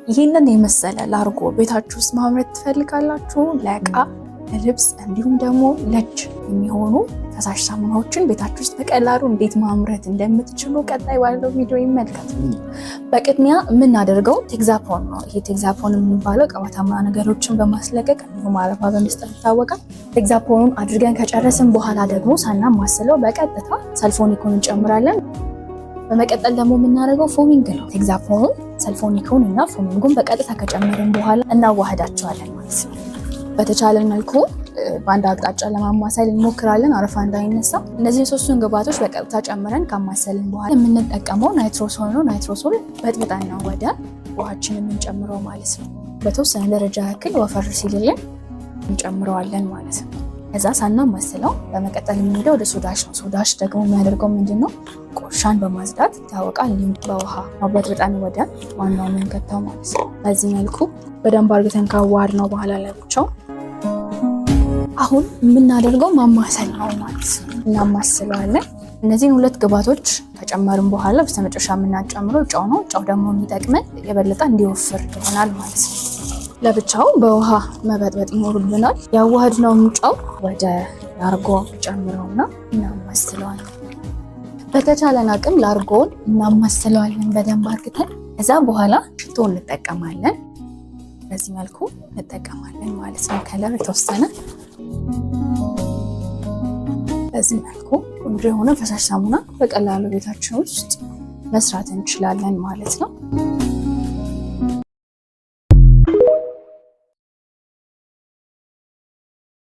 ይህንን የመሰለ ላርጎ ቤታችሁ ውስጥ ማምረት ትፈልጋላችሁ? ለዕቃ፣ ለልብስ እንዲሁም ደግሞ ለእጅ የሚሆኑ ፈሳሽ ሳሙናዎችን ቤታችሁ ውስጥ በቀላሉ እንዴት ማምረት እንደምትችሉ ቀጣይ ባለው ቪዲዮ ይመልከቱ። በቅድሚያ የምናደርገው ቴግዛፖን ነው። ይሄ ቴግዛፖን የሚባለው ቅባታማ ነገሮችን በማስለቀቅ እንዲሁም አረፋ በመስጠት ይታወቃል። ቴግዛፖኑን አድርገን ከጨረስን በኋላ ደግሞ ሳናማስለው በቀጥታ ሰልፎኒኩን እንጨምራለን። በመቀጠል ደግሞ የምናደርገው ፎሚንግ ነው። ቴግዛፖኑን፣ ሰልፎኒኩን እና ፎሚንጉን በቀጥታ ከጨመርን በኋላ እናዋህዳቸዋለን ማለት ነው። በተቻለ መልኩ በአንድ አቅጣጫ ለማማሰል እንሞክራለን፣ አረፋ እንዳይነሳ። እነዚህ ሶስቱን ግብአቶች በቀጥታ ጨምረን ካማሰልን በኋላ የምንጠቀመው ናይትሮሶል ነው። ናይትሮሶል በጥብጠን ነው ወደ ውሃችን የምንጨምረው ማለት ነው። በተወሰነ ደረጃ ያክል ወፈር ሲልልን እንጨምረዋለን ማለት ነው። ከዛ ሳናማስለው በመቀጠል የምንሄደው ወደ ሶዳሽ ነው። ሶዳሽ ደግሞ የሚያደርገው ምንድነው? ቆሻን በማጽዳት ይታወቃል። እንዲሁም በውሃ በጥብጠን ወደ ዋናው የምንከተው ማለት ነው። በዚህ መልኩ በደንብ አድርገን ካዋሃድ ነው በኋላ ለብቻው አሁን የምናደርገው ማማሰል ነው ማለት ነው። እናማስለዋለን። እነዚህን ሁለት ግብአቶች ከጨመርን በኋላ በስተመጨረሻ የምናጨምረው ጨው ነው። ጨው ደግሞ የሚጠቅመን የበለጠ እንዲወፍር ይሆናል ማለት ነው። ለብቻው በውሃ መበጥበጥ ይኖርብናል። ያዋሃድነውን ጨው ወደ ላርጎ ጨምረውና እናማስለዋለን። በተቻለን አቅም ላርጎውን እናማስለዋለን በደንብ አድርገን። ከዛ በኋላ ሽቶ እንጠቀማለን። በዚህ መልኩ እንጠቀማለን ማለት ነው። ከለር የተወሰነ በዚህ መልኩ ቆንጆ የሆነ ፈሳሽ ሳሙና በቀላሉ ቤታችን ውስጥ መስራት እንችላለን ማለት ነው።